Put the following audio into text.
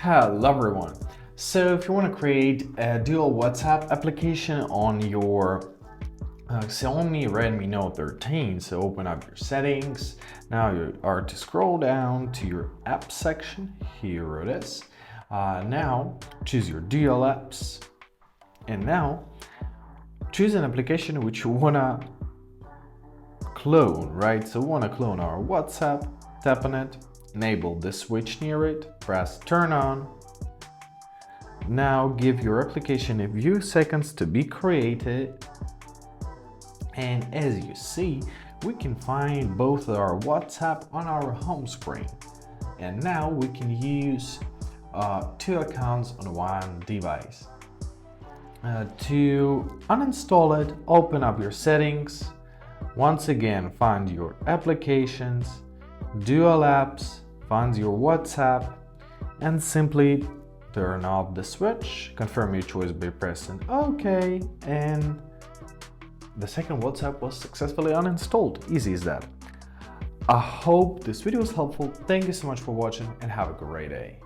Hello everyone. So if you want to create a dual WhatsApp application on your Xiaomi Redmi Note 13, so open up your settings. Now you are to scroll down to your app section. Here it is. Now choose your dual apps, and now choose an application which you wanna clone, right? So we wanna clone our WhatsApp. Tap on it, enable the switch near it, press turn on. Now give your application a few seconds to be created. And as you see, we can find both our WhatsApp on our home screen. And now we can use two accounts on one device. To uninstall it, open up your settings. Once again, find your applications, dual apps, find your WhatsApp, and simply turn off the switch. Confirm your choice by pressing OK, and the second WhatsApp was successfully uninstalled. Easy as that. I hope this video was helpful. Thank you so much for watching and have a great day.